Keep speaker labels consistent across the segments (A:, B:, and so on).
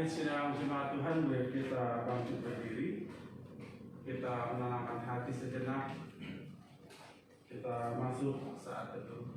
A: Mari sidang jemaat Tuhan, boleh kita bangkit berdiri, kita menenangkan hati sejenak, kita masuk saat teduh.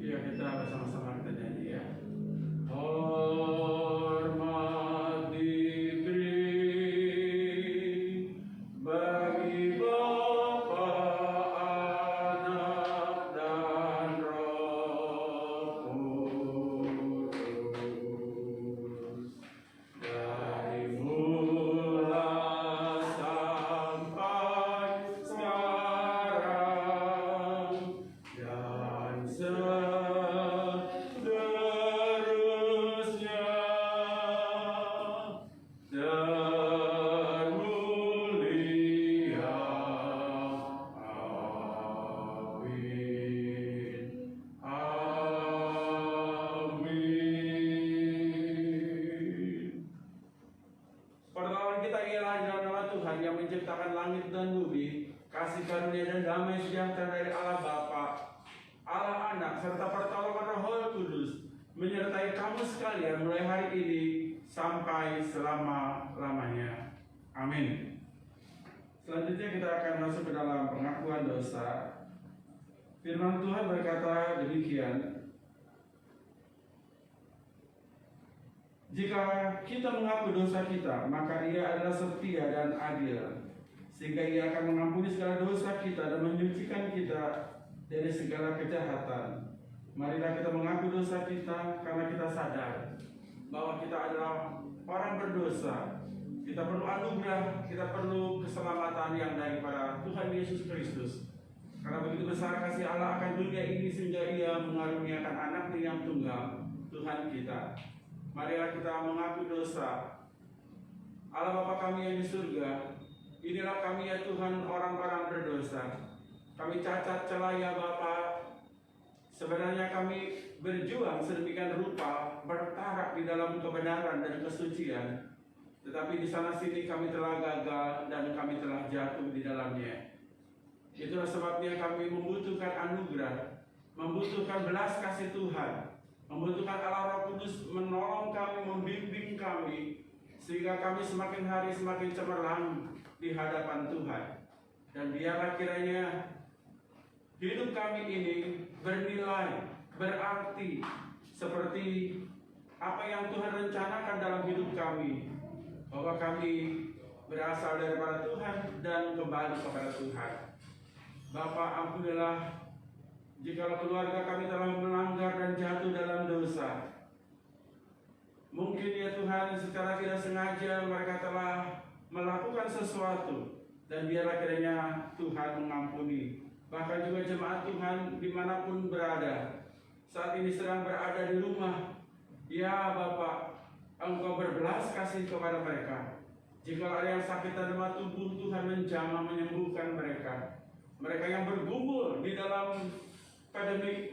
A: Ya, kita bersama-sama kita nyanyi ya. Hormat diberi bagi Bapa, Anak, dan Roh Kudus. Dari mula sampai sekarang dan seterusnya, termulia. Amin. Amin. Pertolongan kita ialah dalam nama Tuhan yang menciptakan langit dan bumi, kasih karunia dan damai sejahtera dari Allah Bapa, Allah Anak, serta pertolongan Roh Kudus menyertai kamu sekalian mulai hari ini sampai selama-lamanya. Amin. Selanjutnya kita akan masuk ke dalam pengakuan dosa. Firman Tuhan berkata demikian: jika kita mengaku dosa kita, maka Ia adalah setia dan adil, sehingga Ia akan mengampuni segala dosa kita dan menyucikan kita dari segala kejahatan. Marilah kita mengaku dosa kita karena kita sadar bahwa kita adalah orang berdosa. Kita perlu anugerah, kita perlu keselamatan yang daripada Tuhan Yesus Kristus. Karena begitu besar kasih Allah akan dunia ini sehingga Ia mengaruniakan anaknya yang tunggal, Tuhan kita. Marilah kita mengaku dosa. Allah Bapa kami yang di surga, inilah kami ya Tuhan, orang-orang berdosa. Kami cacat celah ya Bapa. Sebenarnya kami berjuang sedemikian rupa, bertarak di dalam kebenaran dan kesucian. Tetapi di sana sini kami telah gagal dan kami telah jatuh di dalamnya. Itulah sebabnya kami membutuhkan anugerah, membutuhkan belas kasih Tuhan, membutuhkan Allah Roh Kudus menolong kami, membimbing kami, sehingga kami semakin hari semakin cemerlang di hadapan Tuhan. Dan biarlah kiranya hidup kami ini bernilai, berarti seperti apa yang Tuhan rencanakan dalam hidup kami, bahwa kami berasal daripada Tuhan dan kembali kepada Tuhan. Bapa, ampunilah jikalau keluarga kami telah melanggar dan jatuh dalam dosa. Mungkin ya Tuhan, secara tidak sengaja mereka telah melakukan sesuatu, dan biarlah kiranya Tuhan mengampuni. Bahkan juga jemaat Tuhan dimanapun berada, saat ini sedang berada di rumah, ya Bapak, Engkau berbelas kasih kepada mereka. Jika ada yang sakit dan lemah tubuh, Tuhan menjamah menyembuhkan mereka. Mereka yang bergumul di dalam pandemi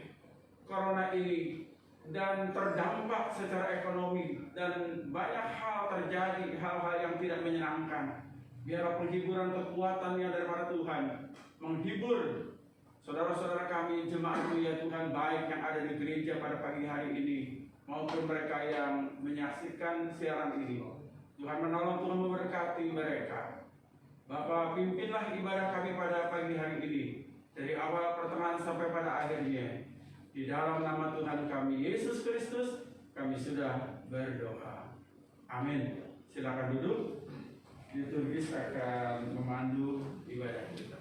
A: corona ini dan terdampak secara ekonomi dan banyak hal terjadi, hal-hal yang tidak menyenangkan. Biarlah penghiburan kekuatannya daripada Tuhan menghibur saudara-saudara kami, jemaat-Mu ya Tuhan, baik yang ada di gereja pada pagi hari ini maupun mereka yang menyaksikan siaran ini. Tuhan menolong, Tuhan memberkati mereka. Bapa, pimpinlah ibadah kami pada pagi hari ini dari awal pertengahan sampai pada akhirnya. Di dalam nama Tuhan kami Yesus Kristus kami sudah berdoa. Amin. Silakan duduk. Liturgis akan memandu ibadah kita.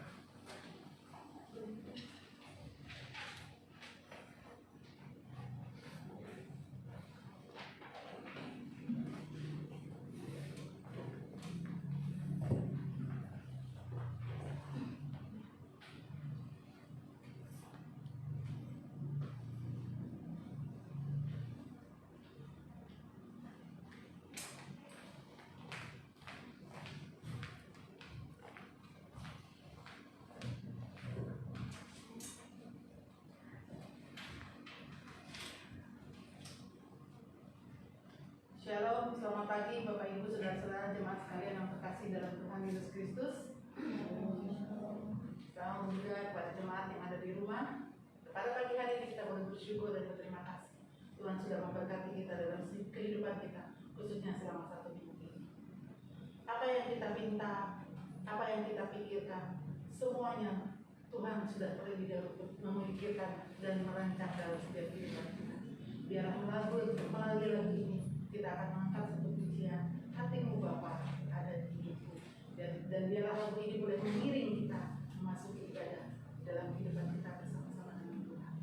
B: Shalom, selamat pagi Bapak Ibu saudara-saudara jemaat sekalian yang terkasih dalam Tuhan Yesus Kristus. Salam juga kepada jemaat yang ada di rumah. Pada pagi hari ini kita boleh bersyukur dan berterima kasih. Tuhan sudah memberkati kita dalam kehidupan kita, khususnya selama 1 minggu ini. Apa yang kita minta, apa yang kita pikirkan, semuanya Tuhan sudah terlebih dahulu memikirkan dan merancang dalam setiap kehidupan kita. Biarlah melalui lagu ini kita akan mengangkat satu pujian, hatimu Bapa ada di hidupku, dan biarlah lagu ini boleh mengiring kita memasuki ibadah dalam kehidupan kita bersama-sama dengan Tuhan.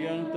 A: Yang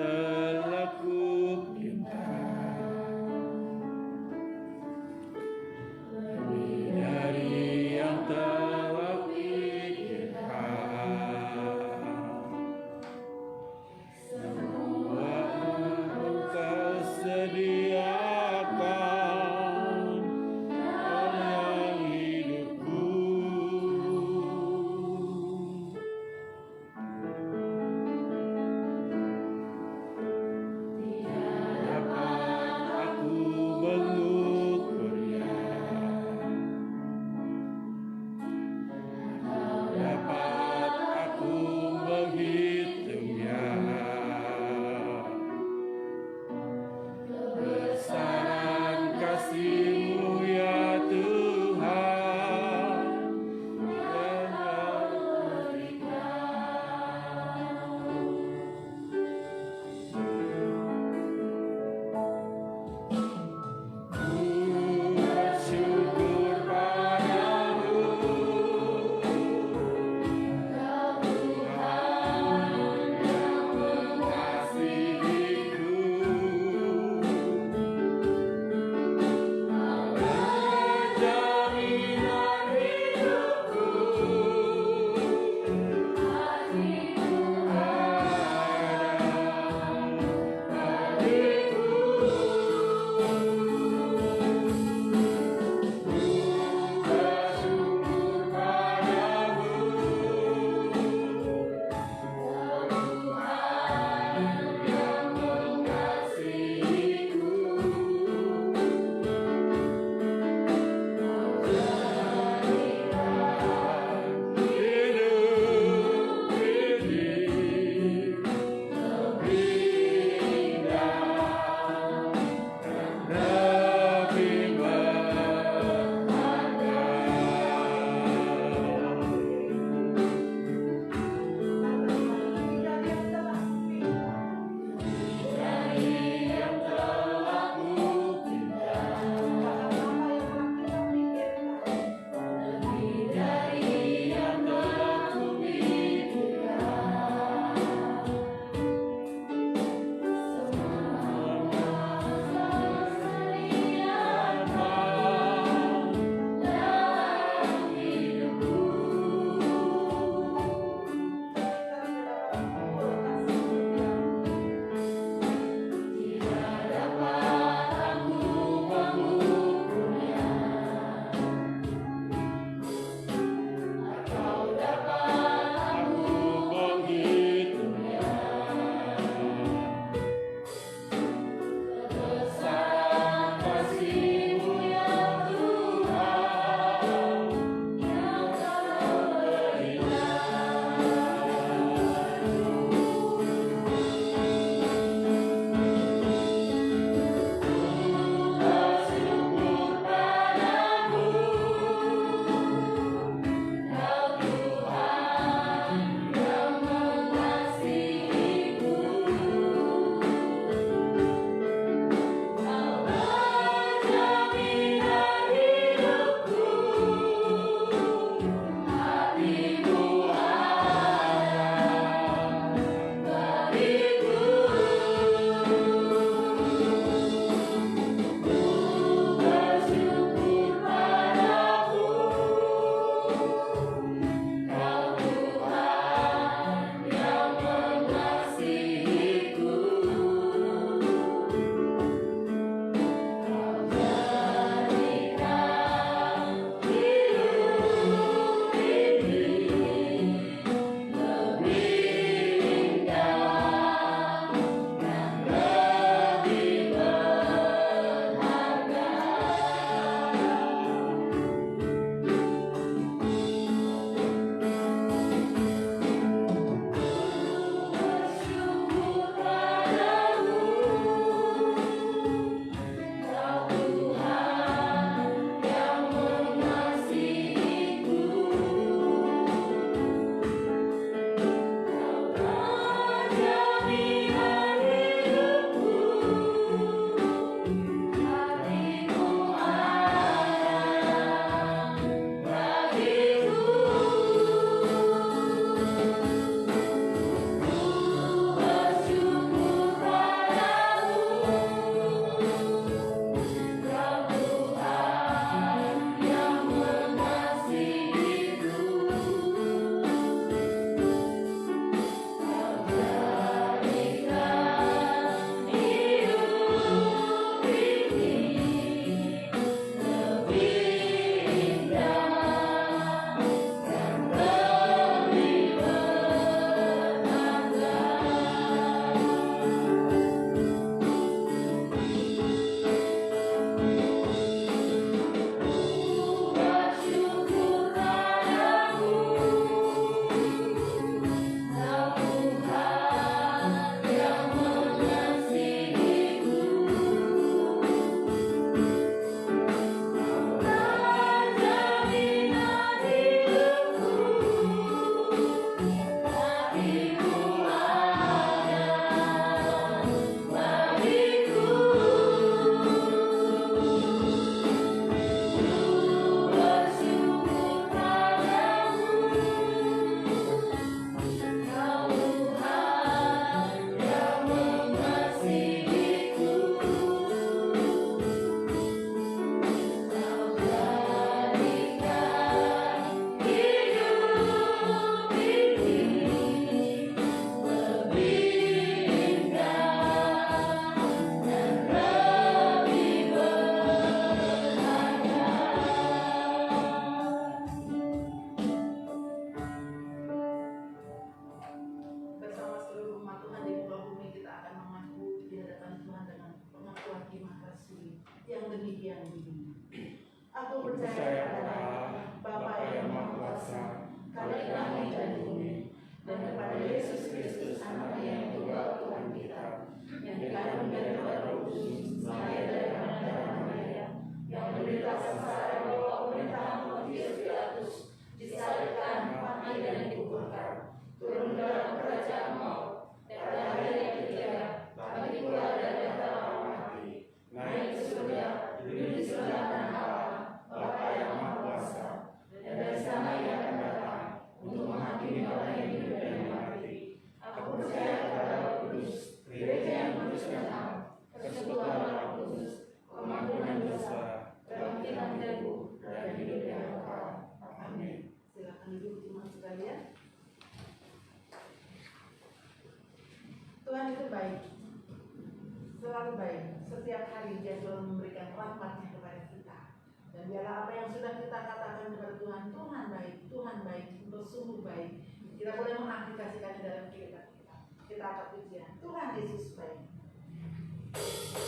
A: percaya pada Bapa yang Maha Kuasa, Khalik langit dan bumi, dan kepada Yesus Kristus, Anaknya yang tunggal Tuhan kita, yang dikandung dari Roh Kudus, lahir dari darah Maria, yang menderita sengsara di bawah pemerintahan Pontius Pilatus, disalibkan, mati dan dikuburkan, turun dalam kerajaan maut, dan pada hari yang ketiga bangkit pula dari antara orang mati, naik ke surga, duduk di sebelah kanan Allah, Bapa yang Maha Kuasa, dan dari sana Ia akan datang untuk menghakimi orang yang hidup dan yang mati. Aku percaya kepada Roh Kudus, gereja yang kudus dan am, persekutuan Roh Kudus, pengampunan dosa, kebangkitan tubuh, dan hidup yang kekal. Amin.
B: Silakan duduk teman sekalian. Tuhan itu baik, selalu baik. Setiap hari Dia selalu memberikan rahmat-Nya kepada kita. Dan biarlah apa yang sudah kita katakan kepada Tuhan, Tuhan baik, untuk sungguh baik. Kita boleh mengaplikasikannya dalam kehidupan kita. Kita angkat pujian. Tuhan Yesus baik.
C: Hari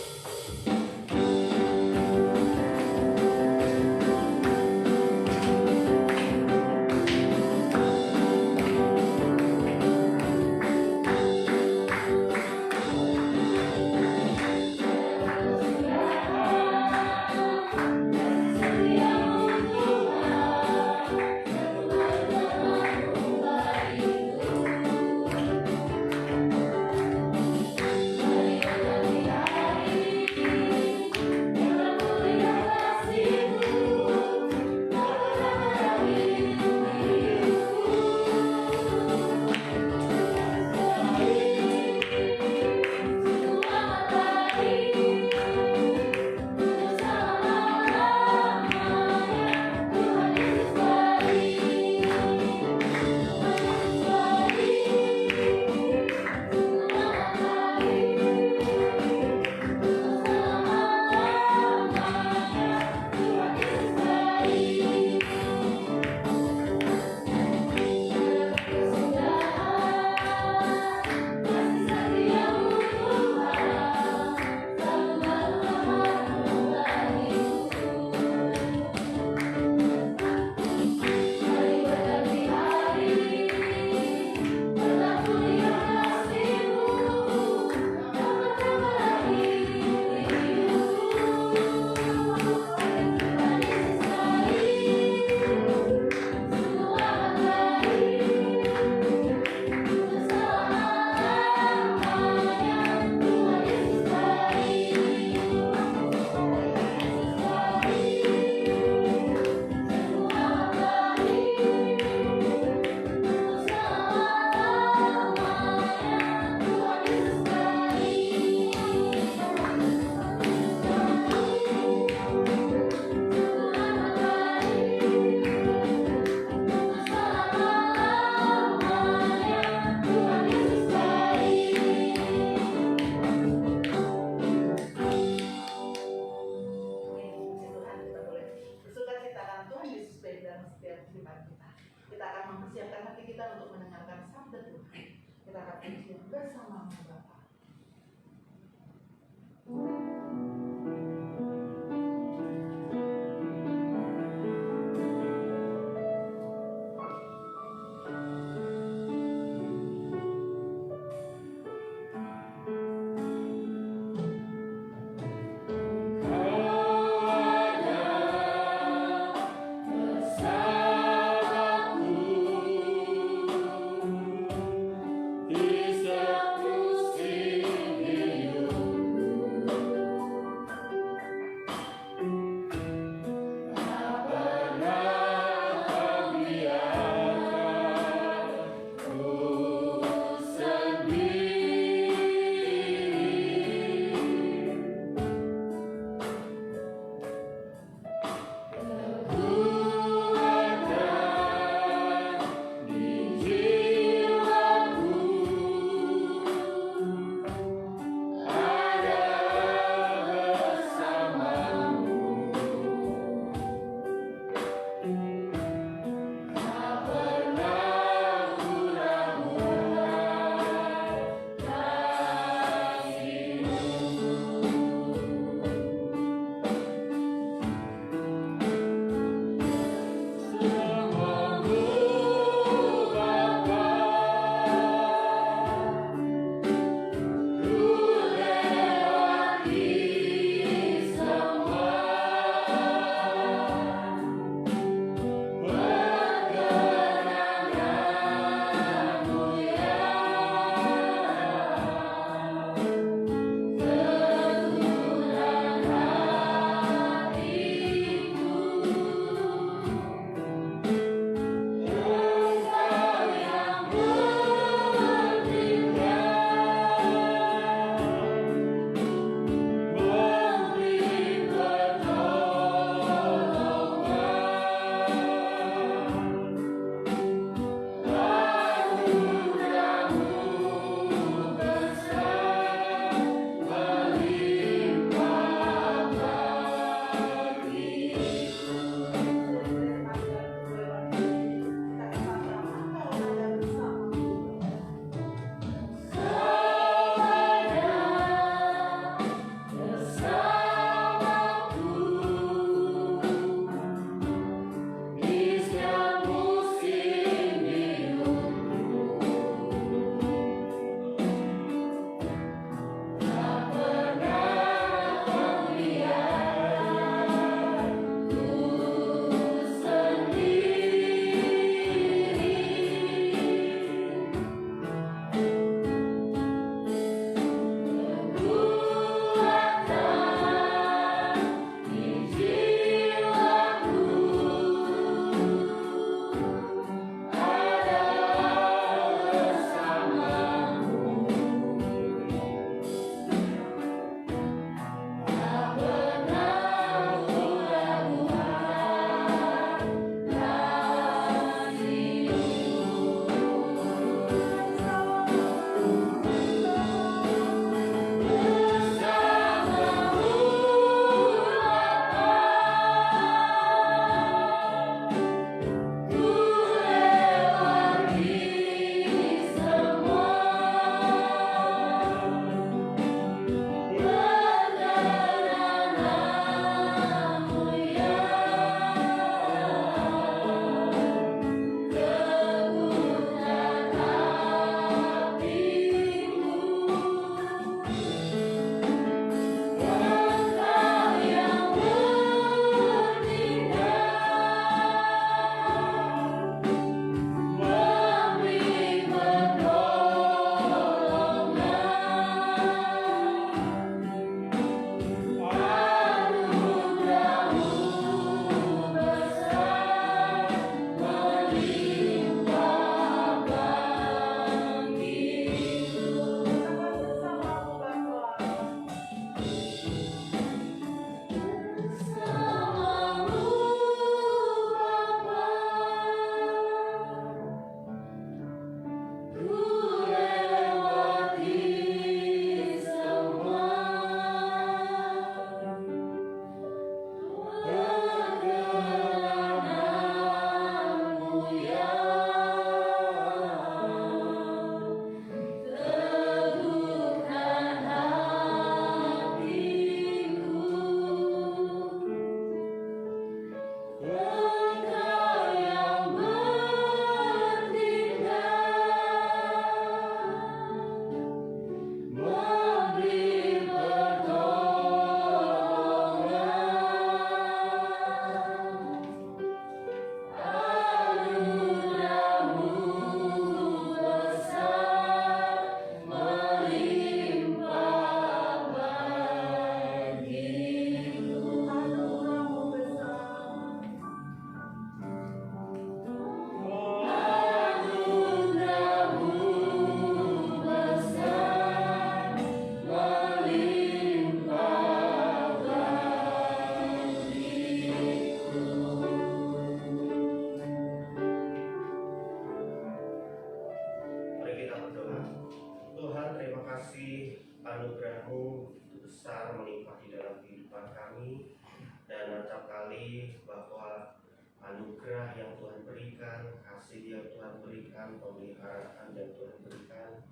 C: kasih anugerah-Mu besar melimpah di dalam kehidupan kami, dan acap kali bahwa anugerah yang Tuhan berikan, kasih yang Tuhan berikan, pemeliharaan yang Tuhan berikan,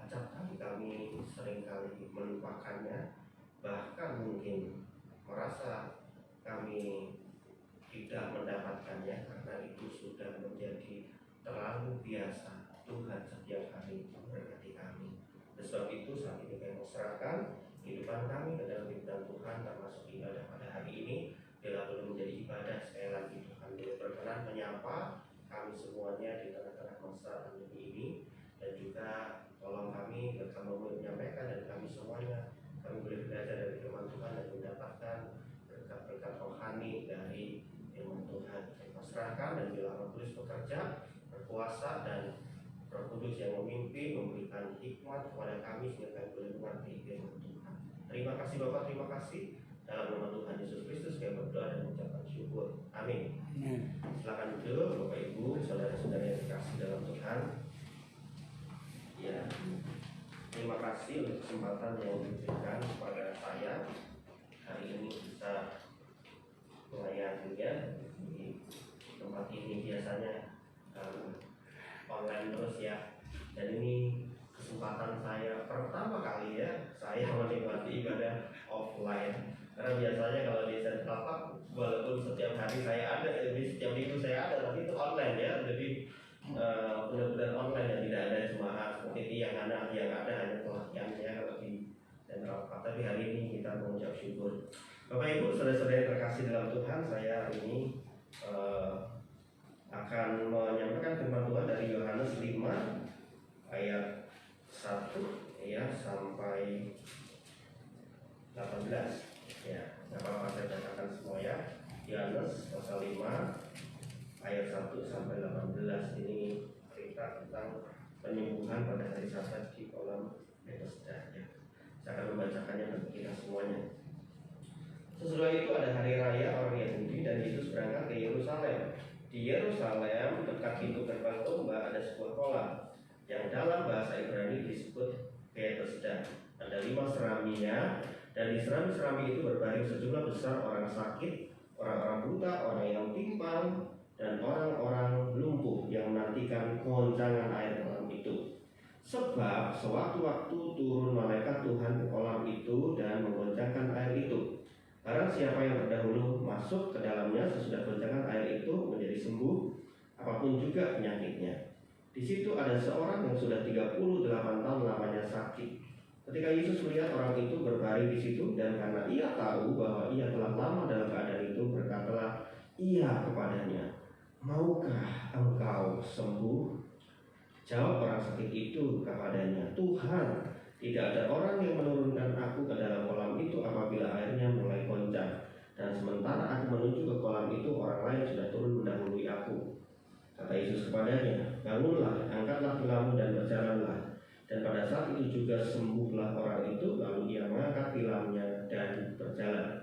C: acap kali kami seringkali melupakannya, bahkan mungkin merasa kami tidak mendapatkannya karena itu sudah menjadi terlalu biasa. Tuhan setiap hari memberkati kami. Oleh sebab itu saat ini kami serahkan kehidupan kami ke dalam kehidupan Tuhan, termasuk ibadah pada hari ini. Bila belum menjadi ibadah, sekali lagi Tuhan boleh berkenan menyapa kami semuanya di tengah-tengah masa pandemi ini, dan juga tolong kami bersama menyampaikan dan kami semuanya kami boleh belajar dari firman Tuhan dan mendapatkan berkat-berkat rohani dari firman Tuhan. Kami pasrahkan, dan bila Roh Kudus bekerja, berkuasa, dan Roh Kudus yang memimpin, memberikan hikmat kepada kami sehingga kami boleh mengerti firman Tuhan. Terima kasih Bapak, terima kasih. Dalam nama Tuhan Yesus Kristus kami berdoa dan mengucapkan syukur. Amin. Silakan duduk Bapak Ibu, saudara-saudara yang dikasihi dalam Tuhan. Ya, terima kasih untuk kesempatan yang diberikan kepada saya hari ini bisa melayaninya di tempat ini. Biasanya online terus ya, dan ini kesempatan saya pertama kali ya saya menikmati ibadah offline, karena biasanya kalau di Sentrapak walaupun setiap hari saya ada, setiap minggu saya ada, tapi itu online ya, jadi benar-benar online ya, tidak ada jemaat seperti ini yang ada hanya pelatihannya kalau di Sentrapak. Tapi hari ini kita mengucap syukur. Bapak Ibu, saudara-saudara yang terkasih dalam Tuhan, saya hari ini akan menyampaikan firman Tuhan dari Yohanes 5 ayat 1 ya sampai 18 ya. Nggak apa-apa saya bacakan semua ya. Yohanes pasal 5 ayat 1 sampai 18 ini cerita tentang penyembuhan pada hari Sabat di kolam Bethesda ya. Saya akan membacakannya bagi kita semuanya. Sesudah itu ada hari raya orang Yahudi dan Yesus berangkat ke Yerusalem. Di Yerusalem dekat pintu gerbang domba ada sebuah kolam yang dalam bahasa Ibrani disebut Bethesda. Ada 5 seraminya, dan di serami-serami itu berbaring sejumlah besar orang sakit, orang-orang buta, orang yang timpang, dan orang-orang lumpuh yang menantikan goncangan air kolam itu. Sebab sewaktu-waktu turun malaikat Tuhan ke kolam itu dan menggoncangkan air itu. Barang siapa yang terdahulu masuk ke dalamnya sesudah goncangan air itu menjadi sembuh, apapun juga penyakitnya. Di situ ada seorang yang sudah 38 tahun lamanya sakit. Ketika Yesus melihat orang itu berbaring di situ, dan karena ia tahu bahwa ia telah lama dalam keadaan itu, berkatalah ia kepadanya, "Maukah engkau sembuh?" Jawab orang sakit itu kepadanya, "Tuhan, tidak ada orang yang menurunkan aku ke dalam kolam itu apabila airnya mulai goncang. Dan sementara aku menuju ke kolam itu, orang lain sudah turun mendahului aku." Kata Yesus kepadanya, "Bangunlah, angkatlah tilammu dan berjalanlah." Dan pada saat itu juga sembuhlah orang itu, lalu ia mengangkat tilamnya dan berjalan.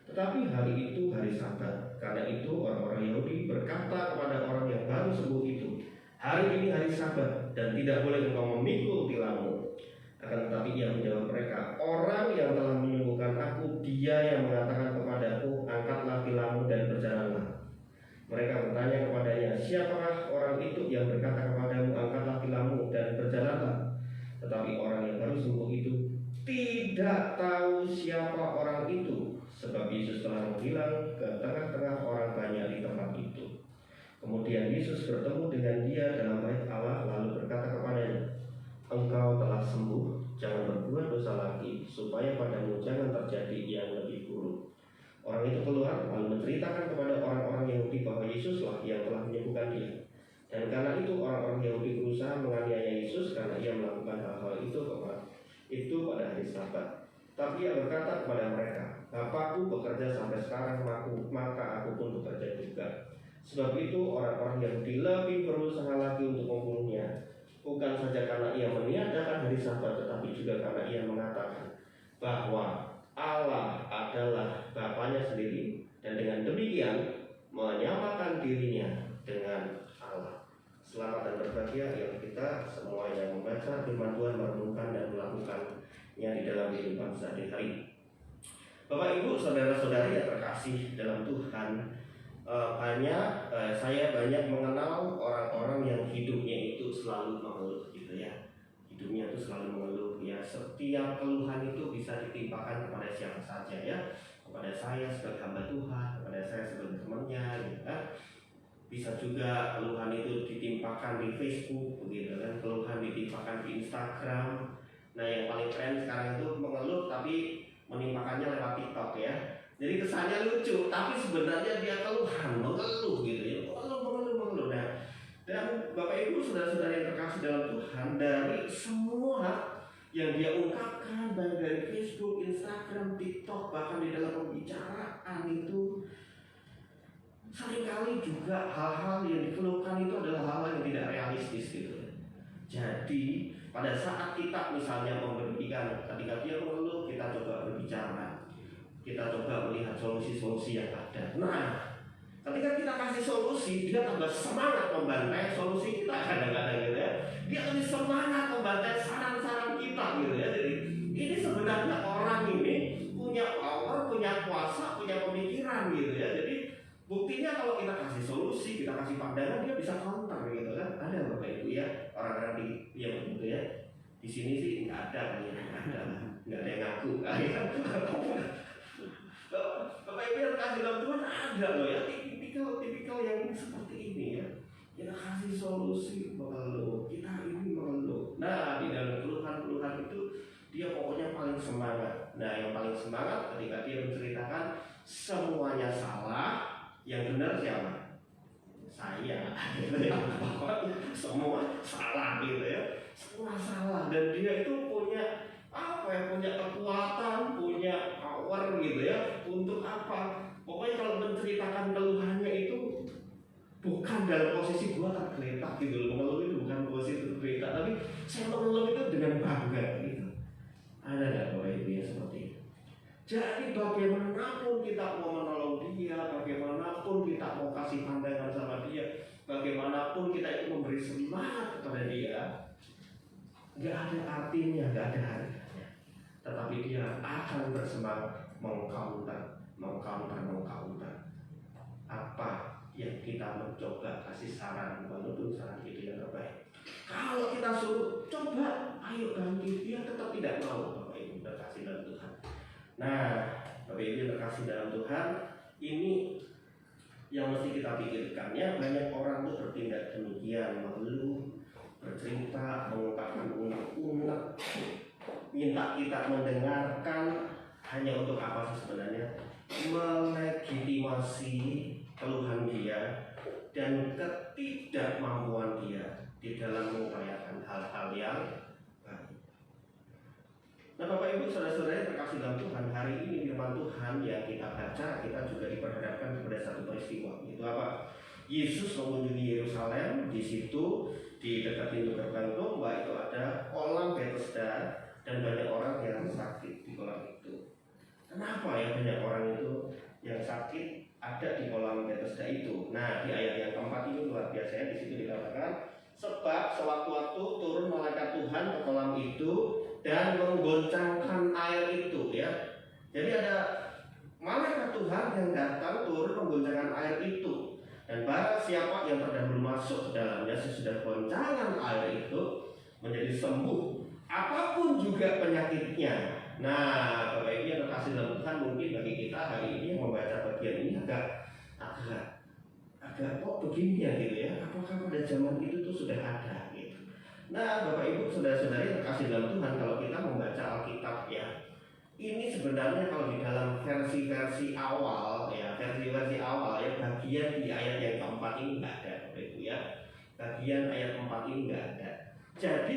C: Tetapi hari itu hari Sabat. Karena itu orang-orang Yahudi berkata kepada orang yang baru sembuh itu, "Hari ini hari Sabat dan tidak boleh engkau memikul tilammu." Akan tetapi ia menjawab mereka, "Orang yang telah menyembuhkan aku, dia yang mengatakan kepadaku, angkatlah tilammu dan berjalanlah." Mereka bertanya kepadanya, "Siapakah orang itu yang berkata kepadamu, angkatlah tilammu dan berjalanlah?" Tetapi orang yang baru sembuh itu tidak tahu siapa orang itu, sebab Yesus telah menghilang ke tengah-tengah orang banyak di tempat itu. Kemudian Yesus bertemu dengan dia dalam bait Allah, lalu berkata kepadanya, "Engkau telah sembuh, jangan berbuat dosa lagi, supaya padamu jangan terjadi yang lebih buruk." Orang itu keluar lalu menceritakan kepada orang-orang Yahudi bahwa Yesuslah yang telah menyembuhkan dia. Dan karena itu orang-orang Yahudi berusaha menganiaya Yesus karena ia melakukan hal-hal itu pada hari Sabat. Tapi ia berkata kepada mereka, "Bapakku bekerja sampai sekarang, maka aku pun bekerja juga." Sebab itu orang-orang Yahudi lebih berusaha lagi untuk membunuhnya, bukan saja karena ia meniadakan hari Sabat, tetapi juga karena ia mengatakan bahwa Allah adalah Bapanya sendiri, dan dengan demikian menyamakan dirinya dengan Allah. Selamat dan berbahagia yang kita semua yang membaca firman Tuhan, merenungkan dan melakukannya di dalam kehidupan sehari-hari. Bapak Ibu, saudara-saudari yang terkasih dalam Tuhan, saya banyak mengenal orang-orang yang hidupnya itu selalu mengeluh gitu ya. Hidupnya itu selalu mengeluh ya. Setiap keluhan itu bisa ditimpakan kepada siapa saja ya. Kepada saya sebagai hamba Tuhan, kepada saya sebagai temannya gitu kan. Bisa juga keluhan itu ditimpakan di Facebook begitu kan. Keluhan ditimpakan di Instagram. Nah, yang paling keren sekarang itu mengeluh tapi menimpakannya lewat TikTok ya. Jadi kesannya lucu, tapi sebenarnya dia keluhan, mengeluh gitu ya, mengeluh. Nah, dan Bapak Ibu, saudara-saudara yang terkasih dalam Tuhan, dari semua yang dia ungkapkan, baik dari Facebook, Instagram, TikTok, bahkan di dalam pembicaraan itu, seringkali juga hal-hal yang dikeluhkan itu adalah hal-hal yang tidak realistis gitu. Jadi pada saat kita misalnya memberikan, ketika dia mengeluh, kita coba berbicara, kita coba melihat solusi-solusi yang ada. Nah, ketika kita kasih solusi, dia tambah semangat membantai solusi kita kadang-kadang gitu ya. Dia lebih semangat membantai saran-saran kita gitu ya. Jadi ini sebenarnya orang ini punya power, punya kuasa, punya pemikiran gitu ya. Jadi buktinya kalau kita kasih solusi, kita kasih pandangan, dia bisa counter gitu kan. Ada Bapak Ibu ya, orang-orang yang begitu ya. Di sini sih nggak ada kan ya, nggak ada yang ngaku. Bapak Ibu yang kasih dalam Tuhan ada loh ya, tipikal yang seperti ini ya. Kita kasih solusi mengeluh, kita ini mengeluh. Nah, di dalam keluhan-keluhan itu dia pokoknya paling semangat. Nah, yang paling semangat ketika dia menceritakan semuanya salah, yang benar siapa? Saya. Semua salah gitu ya. Semua salah, dan dia itu punya apa ya, punya kekuatan, punya power gitu ya. Untuk apa? Pokoknya kalau menceritakan keluhannya itu bukan dalam posisi gua tergeletak gitu loh. Mengeluh itu bukan posisi tergeletak, tapi saya mengeluh itu dengan bangga gitu. Ada nggak Bapak Ibu ya seperti itu? Jadi bagaimanapun kita mau menolong dia, bagaimanapun kita mau kasih pandangan sama dia, bagaimanapun kita itu memberi semangat kepada dia, nggak ada artinya, nggak ada harganya. Tetapi dia akan bersemangat mengcounter apa yang kita mencoba kasih saran, walaupun saran itu yang terbaik. Kalau kita suruh coba, ayo ganti, dia tetap tidak mau. Bapak Ibu terkasih dalam Tuhan. Nah, Bapak Ibu terkasih dalam Tuhan, ini yang mesti kita pikirkan ya. Banyak orang tuh bertindak demikian, mengeluh, bercerita, mengungkapkan unek-unek, minta kita mendengarkan. Hanya untuk apa sih sebenarnya? Melegitimasi keluhan dia dan ketidakmampuan dia di dalam mengupayakan hal-hal yang baik. Nah, Bapak Ibu saudara-saudara yang terkasih dalam Tuhan, hari ini firman Tuhan yang kita baca, kita juga diperhadapkan kepada satu peristiwa. Itu apa? Yesus mengunjungi Yerusalem. Di situ di dekat pintu gerbang domba itu ada kolam Bethesda, dan banyak orang yang sakit di kolam itu. Kenapa ya banyak orang itu yang sakit ada di kolam Bethesda itu? Nah, di ayat yang keempat ini luar biasa ya. Di situ dikatakan, sebab sewaktu-waktu turun malaikat Tuhan ke kolam itu dan menggoncangkan air itu ya. Jadi ada malaikat Tuhan yang datang turun menggoncangkan air itu. Dan barang siapa yang terdahulu masuk ke dalamnya sesudah goncangan air itu menjadi sembuh, apapun juga penyakitnya. Nah, Bapak Ibu yang terkasih dalam Tuhan, mungkin bagi kita hari ini yang membaca bagian ini agak kok begini ya gitu ya. Apakah pada zaman itu tuh sudah ada gitu. Nah, Bapak Ibu saudara-saudari yang terkasih dalam Tuhan, kalau kita membaca Alkitab ya, ini sebenarnya kalau di dalam versi-versi awal ya, bagian di ayat yang keempat ini nggak ada Bapak Ibu ya. Bagian ayat 4 ini nggak ada. Jadi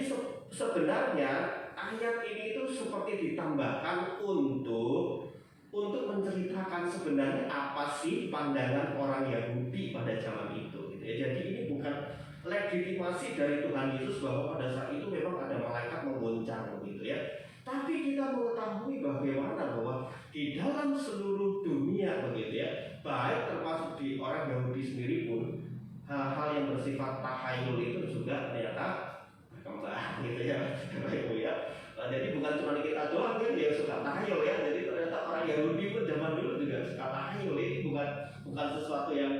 C: sebenarnya ayat ini itu seperti ditambahkan untuk menceritakan sebenarnya apa sih pandangan orang Yahudi pada zaman itu gitu ya. Jadi ini bukan legitimasi dari Tuhan Yesus bahwa pada saat itu memang ada malaikat menggoncang gitu ya. Tapi kita mengetahui bagaimana bahwa di dalam seluruh dunia begitu ya, baik termasuk di orang Yahudi sendiri pun, hal-hal yang bersifat takhayul itu Ibu ya. Nah, jadi bukan cuma kita doang kan yang suka tahayul ya. Jadi ternyata orang Yahudi pun zaman dulu juga suka tahayul. Ini bukan sesuatu yang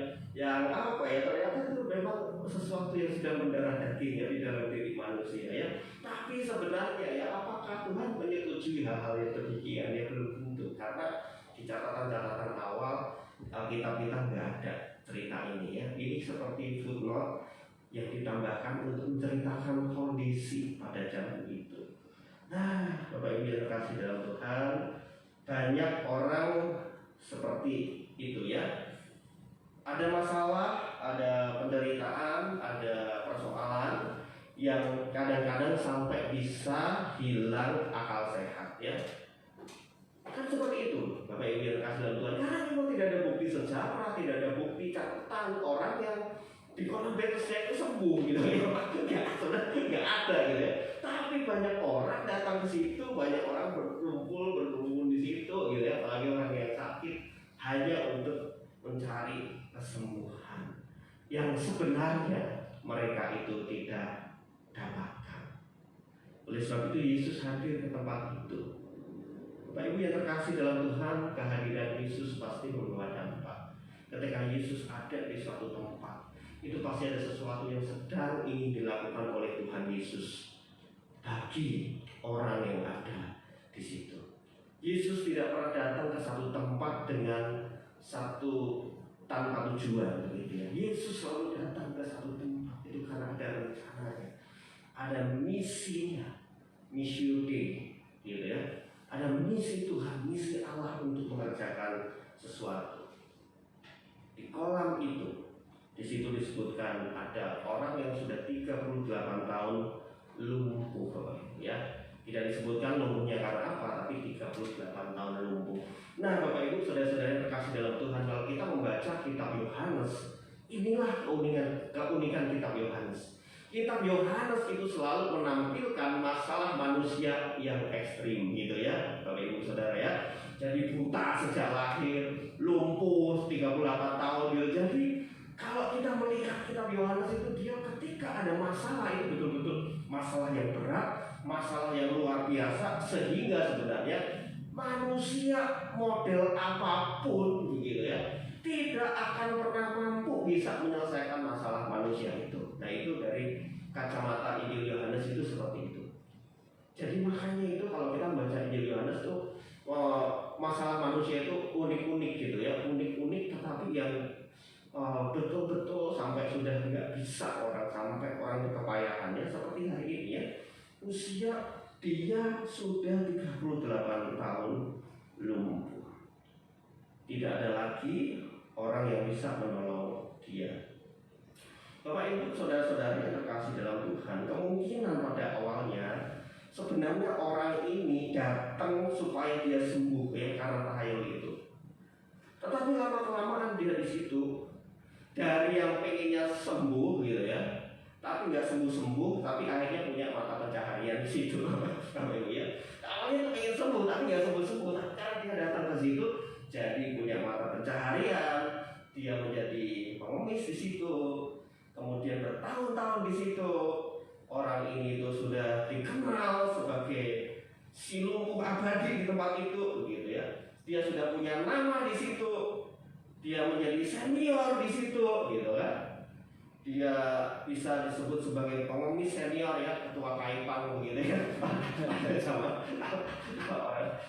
C: apa ya, ternyata itu memang sesuatu yang sudah mendarah daging ya di dalam diri manusia ya. Tapi sebenarnya ya, apakah Tuhan menyetujui hal-hal yang demikian? Ya belum tentu, karena di catatan-catatan awal Alkitab kita nggak ada cerita ini ya. Ini seperti footnote yang ditambahkan untuk menceritakan kondisi pada zaman itu. Nah, Bapak Ibu yang terkasih dalam Tuhan, banyak orang seperti itu ya. Ada masalah, ada penderitaan, ada persoalan yang kadang-kadang sampai bisa hilang akal sehat ya. Kan seperti itu Bapak Ibu yang terkasih dalam Tuhan. Karena memang tidak ada bukti sejarah, tidak ada bukti catatan orang yang di kota Bethesda itu sembuh gitu ya. Nggak ada gitu ya. Tapi banyak orang datang ke situ, banyak orang berkumpul di situ gitu ya. Apalagi orang yang sakit hanya untuk mencari kesembuhan yang sebenarnya mereka itu tidak dapatkan. Oleh sebab itu Yesus hadir ke tempat itu. Bapak Ibu yang terkasih dalam Tuhan, kehadiran Yesus pasti membawa dampak. Ketika Yesus ada di suatu tempat, itu pasti ada sesuatu yang sedang ingin dilakukan oleh Tuhan Yesus bagi orang yang ada di situ. Yesus tidak pernah datang ke satu tempat dengan satu tanpa tujuan begitu ya. Yesus selalu datang ke satu tempat itu karena ada rencananya, ada misinya, missio Dei gitu ya. Ada misi Tuhan, misi Allah untuk mengerjakan sesuatu. Di kolam itu, di situ disebutkan ada orang yang sudah 38 tahun lumpuh ya. Tidak disebutkan lumpuhnya karena apa, tapi 38 tahun lumpuh. Nah, Bapak Ibu, saudara-saudara yang terkasih dalam Tuhan, kalau kita membaca kitab Yohanes, inilah keunikan kitab Yohanes. Kitab Yohanes itu selalu menampilkan masalah manusia yang ekstrim gitu ya, Bapak Ibu Saudara ya. Jadi buta sejak lahir, lumpuh 38 tahun gitu. Jadi kalau kita melihat kitab Yohanes itu, dia ketika ada masalah itu betul-betul masalah yang berat, masalah yang luar biasa, sehingga sebenarnya manusia model apapun begitu ya, tidak akan pernah mampu bisa menyelesaikan masalah manusia itu. Nah, itu dari kacamata Injil Yohanes itu seperti itu. Jadi makanya itu kalau kita membaca Injil Yohanes itu masalah manusia itu unik-unik gitu ya, unik-unik tetapi yang betul-betul sampai sudah nggak bisa sampai orang kepayahannya seperti hari ini ya. Usia dia sudah 38 tahun lumpuh. Tidak ada lagi orang yang bisa menolong dia. Bapak Ibu saudara-saudara yang terkasih dalam Tuhan, kemungkinan pada awalnya sebenarnya orang ini datang supaya dia sembuh ya, karena tahayul itu. Tetapi lama-kelamaan dia di situ, dari yang pengennya sembuh gitu ya, tapi nggak sembuh-sembuh, tapi akhirnya punya mata pencaharian di situ. Bapak Ibu ya, awalnya tuh pengen sembuh tapi nggak sembuh-sembuh. Nah, karena dia datang ke situ, jadi punya mata pencaharian, dia menjadi pengemis di situ. Kemudian bertahun-tahun di situ, orang ini itu sudah dikenal sebagai si lumpuh abadi di tempat itu, begitu ya. Dia sudah punya nama di situ, dia menjadi senior di situ, gitu kan. Dia bisa disebut sebagai pengemis senior ya, ketua Kaipang begitu ya. Sama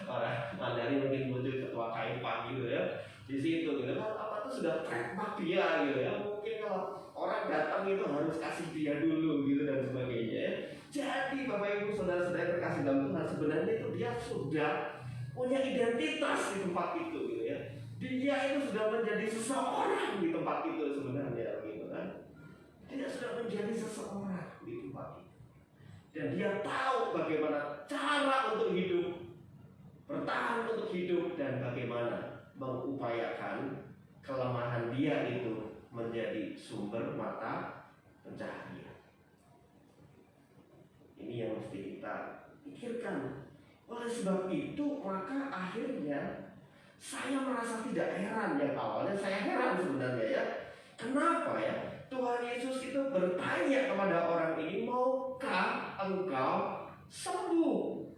C: orang Mandarin mungkin muncul ketua Kaipang gitu ya. Di situ gitu kan, apa tuh sudah trademark dia gitu ya. Mungkin kalau orang datang itu harus kasih dia dulu gitu dan sebagainya ya. Jadi Bapak Ibu saudara-saudara terkasih dalam Tuhan, sebenarnya itu dia sudah punya identitas di tempat itu gitu ya. Dia itu sudah menjadi seseorang di tempat itu sebenarnya gitu kan. Dia sudah menjadi seseorang di tempat itu. Dan dia tahu bagaimana cara untuk hidup, bertahan untuk hidup, dan bagaimana mengupayakan kelemahan dia itu menjadi sumber mata pencaharian. Ini yang mesti kita pikirkan. Oleh sebab itu, maka akhirnya saya merasa tidak heran. Yang awalnya saya heran sebenarnya ya. Kenapa ya? Tuhan Yesus itu bertanya kepada orang ini, maukah engkau sembuh.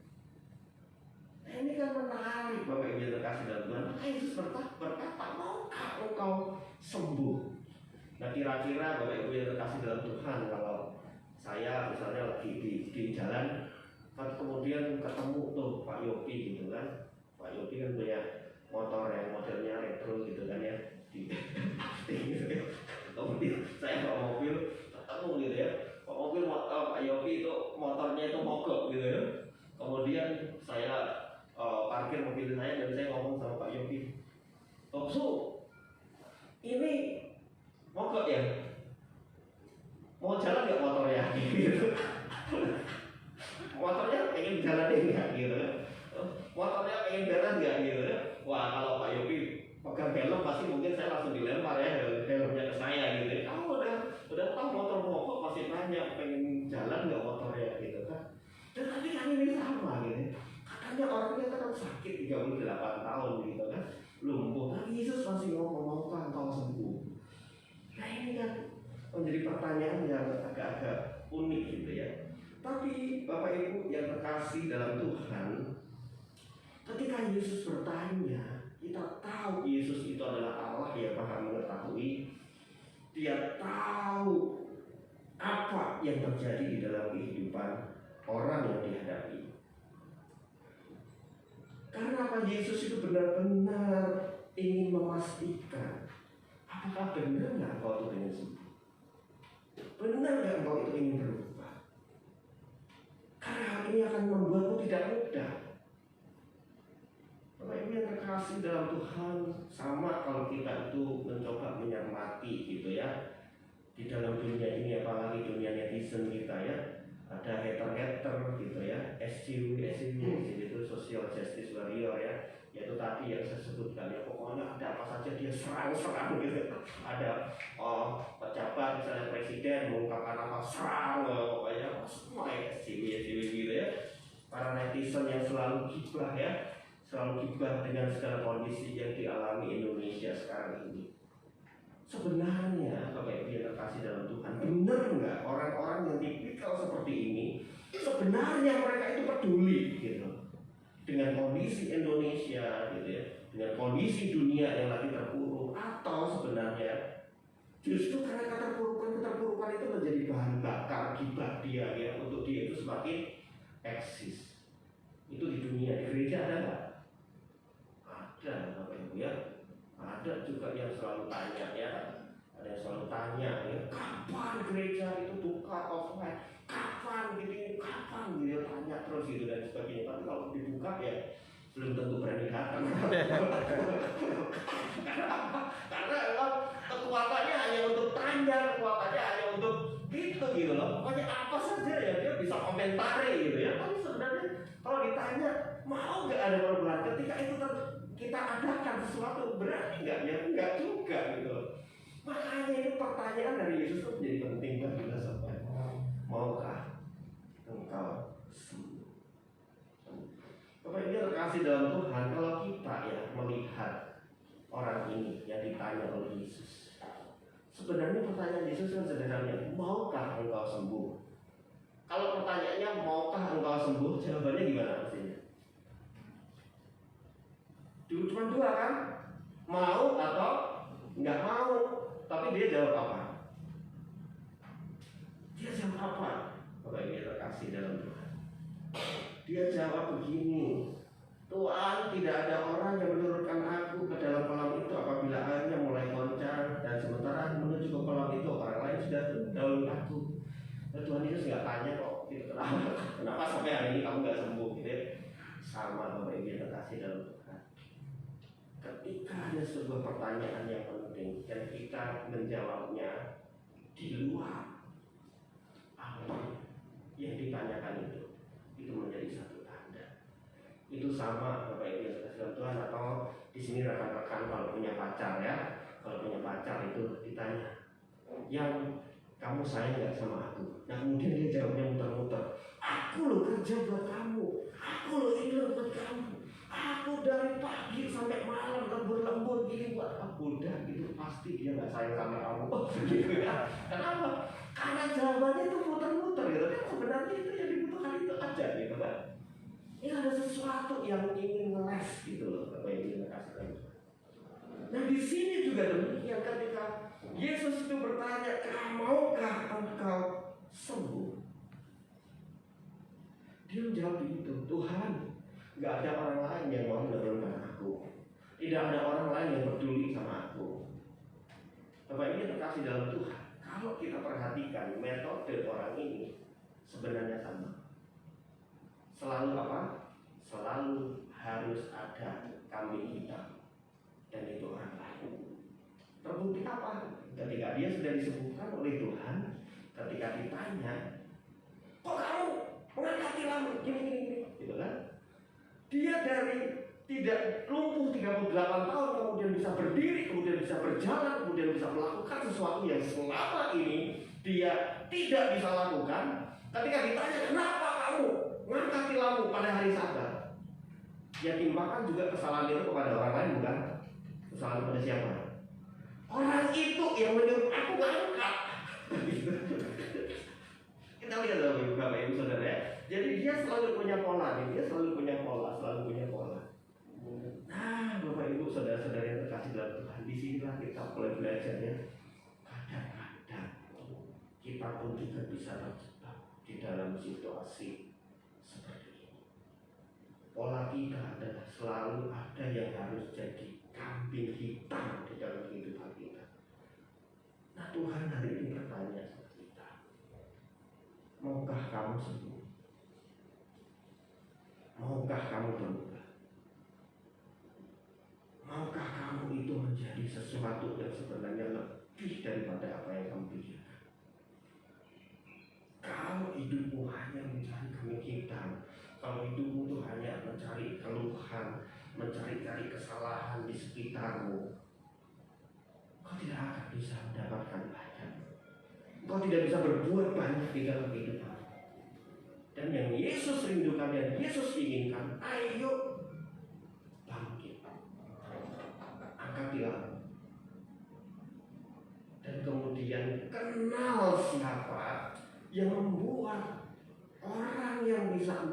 C: Nah, ini kan menarik Bapak Ibu yang terkasih dalam Tuhan. Maka Yesus berkata, maukah engkau sembuh? Nah kira-kira Bapak Ibu yang terkasih dalam Tuhan, kalau saya misalnya lagi di jalan, kemudian ketemu tuh Pak Yopi gitu kan. Pak Yopi kan punya motor yang modelnya retro gitu kan ya, gitu ya. Kemudian saya bawa mobil ketemu gitu ya, mobil Pak Yopi itu motornya itu mogok gitu ya. Kemudian saya parkir mobil saya dan saya ngomong sama Pak Yopi, Su, ini mogok ya? Mau jalan nggak motornya? Gitu. Motornya pengen jalanin nggak gitu? Motornya pengen jalan nggak gitu? Wah kalau Pak Yopi pegang helm pasti mungkin saya langsung dilempar ya helmnya ke saya gitu. Kamu udah tahu motor mogok masih nanya pengen jalan nggak motornya gitu kan? Dan tadi kan ini sama gitu. Katanya orangnya kan sakit 38 tahun gitu kan, lumpuh. Tapi Yesus masih ngomong, maukah engkau sembuh? Nah ini kan menjadi pertanyaan yang agak-agak unik gitu ya. Tapi Bapak Ibu yang terkasih dalam Tuhan, ketika Yesus bertanya, kita tahu Yesus itu adalah Allah yang Maha mengetahui. Dia tahu apa yang terjadi di dalam kehidupan orang yang dihadapi. Karena apa? Yesus itu benar-benar ingin memastikan, apakah benar nggak engkau itu ingin sembuh? Benar nggak engkau itu ingin berubah? Karena hal ini akan membuatmu tidak mudah. Bapak Ibu yang terkasih dalam Tuhan, sama kalau kita itu mencoba menyermati gitu ya, di dalam dunia ini, apalagi dunia netizen kita ya, ada hater-hater gitu ya, SJW itu social justice warrior ya, yaitu tadi yang saya sebutkan ya, pokoknya ada apa saja dia serang gitu. Ada pejabat misalnya presiden mengungkapkan apa, serang pokoknya semua ya, SJW gitu ya. Para netizen yang selalu gibah ya, selalu gibah dengan segala kondisi yang dialami Indonesia sekarang ini. Sebenarnya Bapak Ibu yang terkasih dalam Tuhan, benar nggak orang-orang yang tipikal seperti ini sebenarnya mereka itu peduli gitu dengan kondisi Indonesia gitu ya, dengan kondisi dunia yang lagi terpuruk, atau sebenarnya justru karena keterpurukan itu menjadi bahan bakar gibah dia ya, untuk dia itu semakin eksis. Itu di dunia, di gereja ada nggak? Ada Bapak Ibu ya. Ada juga yang selalu tanya ya, ada yang selalu tanya ya, kapan gereja itu buka offline, kapan gitu, kapan gitu, tanya terus gitu dan sebagainya. Tapi kalau dibuka ya belum tentu berani datang. Karena memang kekuatannya hanya untuk tanya, kekuatannya hanya untuk gitu loh. Pokoknya apa saja ya dia bisa komentari gitu ya. Tapi sebenarnya kalau ditanya mau nggak ada perubahan ketika itu kita adakan sesuatu, berani nggak ya? Nggak juga gitu. Makanya itu pertanyaan dari Yesus itu menjadi penting bagi kita semua. Maukah engkau sembuh? Bapak Ibu terkasih dalam Tuhan, kalau kita ya melihat orang ini yang ditanya oleh Yesus, sebenarnya pertanyaan Yesus kan sederhana, maukah engkau sembuh? Kalau pertanyaannya maukah engkau sembuh, jawabannya gimana pastinya? Cuma dua kan, mau atau nggak mau. Tapi dia jawab apa? Dia jawab apa? Bapak Ibu terkasih dalam Tuhan, dia jawab begini, Tuhan, tidak ada orang yang menurunkan aku ke dalam kolam itu apabila airnya mulai goncang, dan sementara menuju ke kolam itu orang lain sudah mendahului aku. Dan Tuhan Yesus nggak tanya kok, gitu, kenapa sampai hari ini kamu nggak sembuh gitu. Sama Bapak Ibu terkasih dalam Tuhan, ketika ada sebuah pertanyaan yang penting dan kita menjawabnya di luar apa yang ditanyakan itu menjadi satu tanda. Itu sama Bapak Ibu yang terkasih Tuhan, atau di sini rekan-rekan kalau punya pacar ya, kalau punya pacar itu ditanya, yang kamu sayang nggak sama aku? Nah kemudian dia jawabnya muter-muter, aku lo kerja buat kamu, aku lo ini buat kamu. Aku dari pagi sampai malam lembur-lembur gini buat kamu. Udah gitu pasti dia nggak sayang sama kamu. Gitu ya. Kenapa? Karena jawabannya itu muter-muter gitu. Kan sebenarnya itu yang dibutuhkan itu aja gitu. juga demikian ketika Yesus itu bertanya, maukah engkau sembuh? Dia menjawab begitu, Tuhan, gak ada orang lain yang mau menurunkan aku. Tidak ada orang lain yang peduli sama aku. Bapak ini terkasih dalam Tuhan. Kalau kita perhatikan metode orang ini sebenarnya sama. Selalu apa? Selalu harus ada kambing hitam, dan itu orang lain. Terbukti apa? Ketika dia sudah disembuhkan oleh Tuhan, ketika ditanya, kok kamu mengangkati lamu gini, gitu kan? Dia dari tidak lumpuh 38 tahun, kemudian bisa berdiri, kemudian bisa berjalan, kemudian bisa melakukan sesuatu yang selama ini dia tidak bisa lakukan. Ketika ditanya, kenapa kamu mengangkati lamu pada hari Sabat? Yang timpakan juga kesalahan itu kepada orang lain, bukan? Kesalahan pada siapa? Orang itu yang menyuruh aku ngangkat. Kita lihat Bapak Ibu Saudara ya. Jadi dia selalu punya pola, selalu punya pola. Nah, Bapak Ibu Saudara-saudara yang terkasih dalam Tuhan, disinilah kita mulai belajar ya. Kadang-kadang kita pun juga bisa terjebak di dalam situasi seperti ini. Pola kita adalah selalu ada yang harus jadi kambing hitam di dalam kehidupan kita. Nah, Tuhan hari ini bertanya sama kita, maukah kamu sembuh? Maukah kamu berubah? Maukah kamu itu menjadi sesuatu yang sebenarnya lebih daripada apa yang kamu pikirkan? Kalau hidupmu hanya mencari kambing hitam, kalau hidupmu itu hanya mencari keluhan, mencari-cari kesalahan di sekitarmu, kau tidak akan bisa mendapatkan banyak. Kau tidak bisa berbuat banyak di dalam kehidupan. Dan yang Yesus rindukan dan Yesus inginkan, ayo bangkit, angkatilah, dan kemudian kenal siapa yang membuat orang yang bisa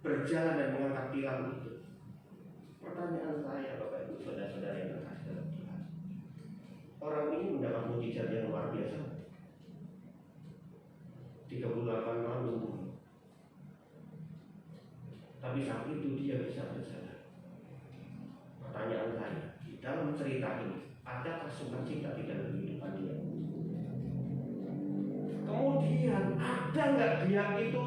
C: berjalan dan mengangkat tilam itu. Pertanyaan saya, Bapak Ibu Saudara-saudara yang terkasih dalam Tuhan, orang ini mendapat mujizat yang luar biasa. 38 tahun lumpuh, tapi saat itu dia bisa berjalan. Pertanyaan saya, di dalam cerita ini adakah sukacita di dalam kehidupan dia? Kemudian ada nggak dia itu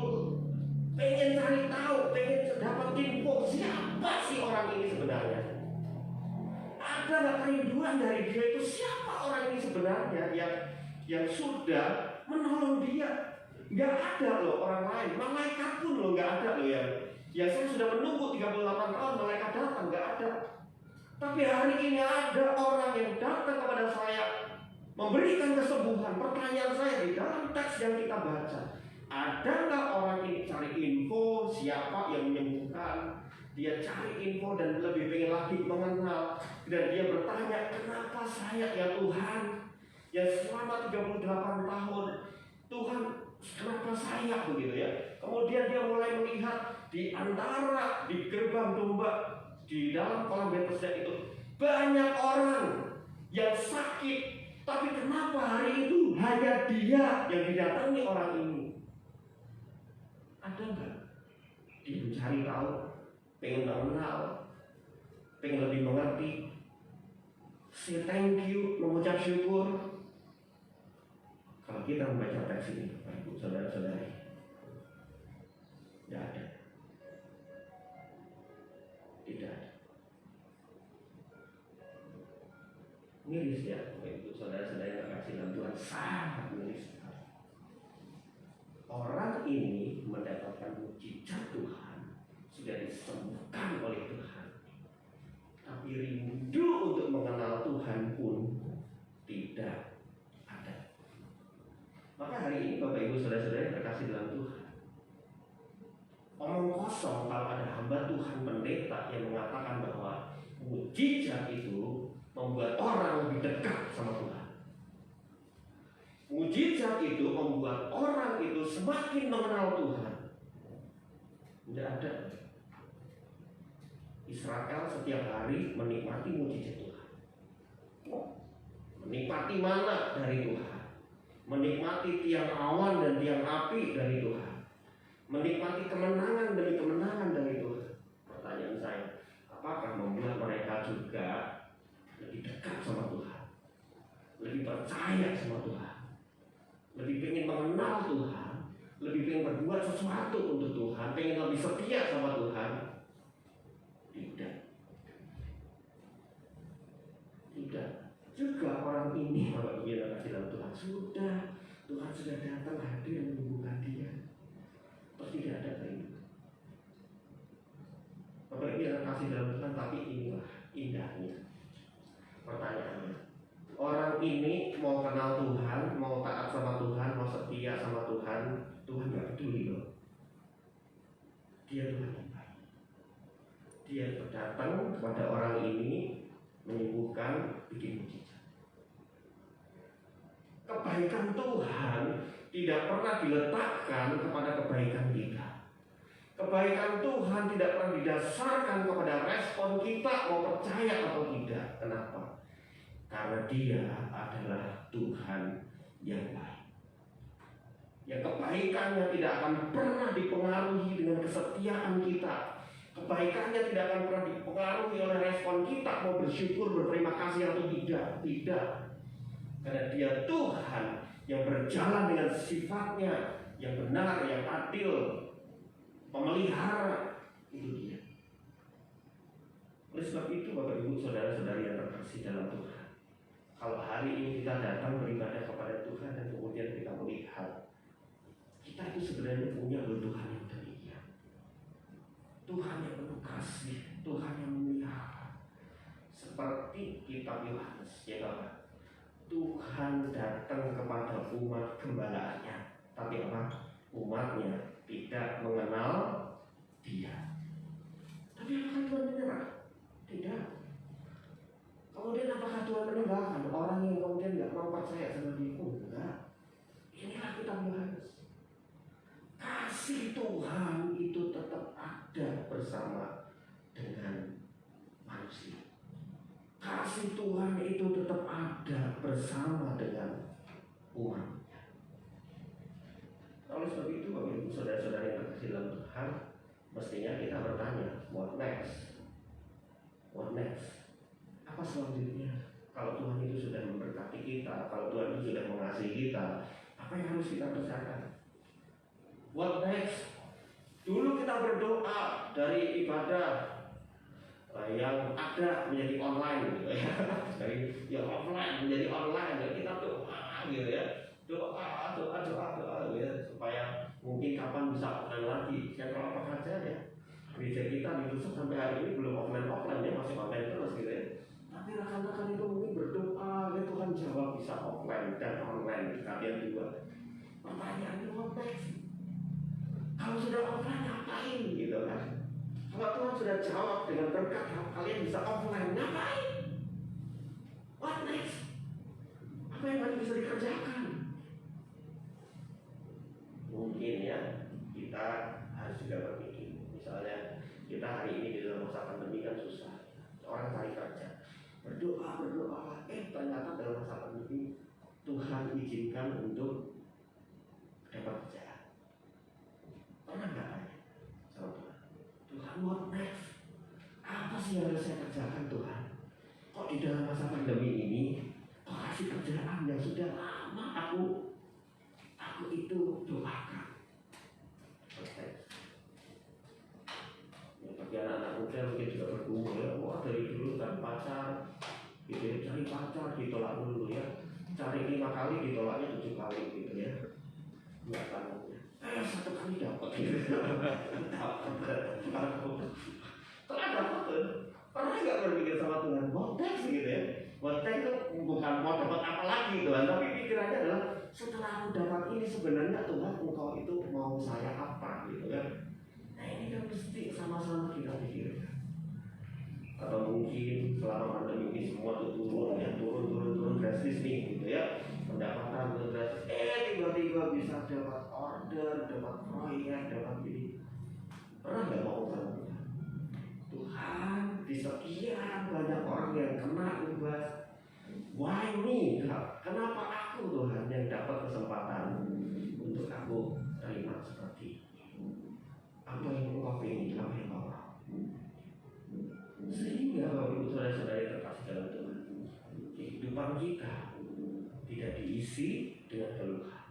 C: pengen cari tahu, pengen dapat info siapa sih orang ini sebenarnya? Ada nggak kerinduan dari dia itu siapa orang ini sebenarnya yang sudah menolong dia? Nggak ada loh orang lain, malaikat pun loh nggak ada loh yang saya sudah menunggu 38 tahun malaikat datang, nggak ada. Tapi hari ini ada orang yang datang kepada saya memberikan kesembuhan. Pertanyaan saya di dalam teks yang kita baca, ada nggak orang ini cari info siapa yang menyembuhkan? Dia cari info dan lebih pengen lagi mengenal. Dan dia bertanya, kenapa saya ya Tuhan? Ya selama 38 tahun Tuhan, kenapa saya begitu ya? Kemudian dia mulai melihat di antara di gerbang domba di dalam kolam Betesda itu banyak orang yang sakit, tapi kenapa hari itu hanya dia yang didatangi orang ini? Ada nggak? Dia mencari tahu, pengen mengenal, pengen lebih mengerti, say thank you, mengucap syukur. Kalau kita membaca teks ini, Bapak Ibu Saudara-saudari, tidak ada. Tidak ada. Miris ya, Bapak Ibu Saudara-saudari yang kasih dalam Tuhan, sangat miris sekali. Orang ini mendapatkan mujizat Tuhan, sudah disembuhkan oleh Tuhan, tapi rindu untuk mengenal Tuhan pun tidak. Maka hari ini Bapak Ibu Saudara-saudara yang terkasih dalam Tuhan, omong kosong kalau ada hamba Tuhan pendeta yang mengatakan bahwa mujizat itu membuat orang lebih dekat sama Tuhan. Mujizat itu membuat orang itu semakin mengenal Tuhan. Tidak ada. Israel setiap hari menikmati mujizat Tuhan. Menikmati mana dari Tuhan. Menikmati tiang awan dan tiang api dari Tuhan. Menikmati kemenangan demi kemenangan dari Tuhan. Pertanyaan saya, apakah membuat mereka juga lebih dekat sama Tuhan, lebih percaya sama Tuhan, lebih ingin mengenal Tuhan, lebih ingin berbuat sesuatu untuk Tuhan, ingin lebih setia sama Tuhan? Tidak. Tidak. Juga orang ini, kalau dia kasih dalam Tuhan, Tuhan sudah datang hadir menyembuhkan dia, terus tidak ada kerinduan. Bapak dia kasih dalam Tuhan, tapi inilah indahnya. Pertanyaannya, orang ini mau kenal Tuhan, mau taat sama Tuhan, mau setia sama Tuhan, Tuhan gak peduli loh. Dia Tuhan yang baik. Dia datang kepada orang ini, menyembuhkan, bikin mujizat. Kebaikan Tuhan tidak pernah diletakkan kepada kebaikan kita. Kebaikan Tuhan tidak pernah didasarkan kepada respon kita mau percaya atau tidak. Kenapa? Karena Dia adalah Tuhan yang baik. Yang kebaikannya tidak akan pernah dipengaruhi dengan kesetiaan kita. Kebaikannya tidak akan pernah dipengaruhi oleh respon kita mau bersyukur, berterima kasih atau tidak. Tidak. Karena Dia Tuhan yang berjalan dengan sifatnya yang benar, yang adil, pemelihara. Itu Dia. Oleh sebab itu, Bapak Ibu, saudara-saudari yang terkasih dalam Tuhan, kalau hari ini kita datang beribadah kepada Tuhan dan kemudian kita melihat kita itu sebenarnya punya Tuhan yang demikian, Tuhan yang penuh kasih, Tuhan yang memelihara. Seperti kitab Yohanes, ya kan? Tuhan datang kepada umat gembalaannya, tapi apa? Umatnya tidak mengenal Dia. Tapi apakah Tuhan menyerah? Tidak. Kemudian apakah Tuhan meninggalkan orang yang kemudian tidak mau percaya sama Dia? Enggak. Inilah kitab Yohanes. Kasih Tuhan itu tetap ada bersama dengan manusia. Kasih Tuhan itu tetap ada bersama dengan umatnya. Oleh sebab itu, Bapak Ibu, saudara-saudara yang terkasih dalam Tuhan, mestinya kita bertanya, what next? What next? Apa selanjutnya? Kalau Tuhan itu sudah memberkati kita, kalau Tuhan itu sudah mengasihi kita, apa yang harus kita kerjakan? What next? Dulu kita berdoa dari ibadah yang ada menjadi online gitu ya. Dari yang offline menjadi online, jadi kita doa gitu ya. Doa gitu ya, supaya mungkin kapan bisa offline lagi. Ya kalau apa saja ya. Gereja kita ditutup sampai hari ini belum offline ya, masih online terus gitu ya. Tapi rekan-rekan itu mungkin berdoa, ya Tuhan jawab bisa offline dan online kalian juga. Pertanyaannya what next? Kalau sudah offline ngapain gitu kan? Kalau Tuhan sudah jawab dengan berkat, kalian bisa offline, ngapain? What next? Apa yang masih bisa dikerjakan? Mungkin ya, kita harus juga berpikir. Misalnya, kita hari ini di dalam masa pandemi kan susah. Orang cari kerja, berdoa, ternyata dalam masa pandemi Tuhan izinkan untuk dapat kerjaan. Pernah nggak tanya sama Tuhan? Tuhan, what next? Apa sih yang harus saya kerjakan Tuhan? Kok di dalam masa pandemi ini kok kasih kerjaan yang sudah lama aku itu doakan. Ya, bagi anak-anak muda mungkin juga bergumul ya, wah dari dulu kan pacar, gitu ya, cari pacar ditolak dulu ya, cari 5 kali ditolaknya 7 kali gitu ya, nggak tahu. 1 kali dapat gitu. Setelah dapat tuh, pernah nggak berpikir sama Tuhan, botek gitu ya? Botek itu bukan mau dapat apa lagi Tuhan, tapi pikirannya adalah setelah aku dapat ini sebenarnya Tuhan engkau itu mau saya apa gitu kan? Nah ini kan mesti sama-sama kita pikirkan. Atau mungkin selama pandemi ini semua tuh turun drastis nih gitu ya, pendapatan turun drastis, tiba-tiba bisa dapat order, dapat proyek, dapat ini. Pernah nggak mau sama Tuhan di sekian banyak orang yang kena ubah, Why me? Kenapa aku Tuhan yang dapat kesempatan untuk aku terima seperti ini? Apa yang Engkau ingin? Apa yang Engkau mau? Sehingga Bapak Ibu Saudara-saudari terkasih dalam Tuhan, kehidupan kita tidak diisi dengan keluhan,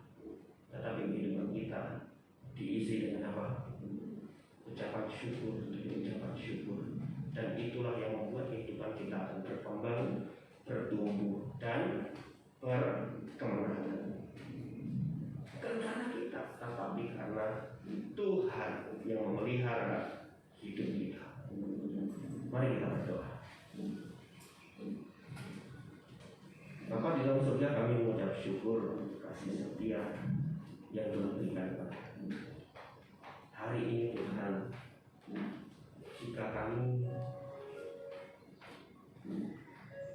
C: tetapi kehidupan kita diisi dengan apa? Ucapan syukur, ucapan syukur. Dan itulah yang membuat kehidupan kita akan berkembang, bertumbuh, dan berkemenangan. Bukan karena kita, tetapi karena Tuhan yang memelihara hidup kita. Mari kita berdoa. Bapa di dalam surga, kami mengucap syukur untuk kasih setia yang Tuhan berikan kepada kami. Hari ini Tuhan, jika kami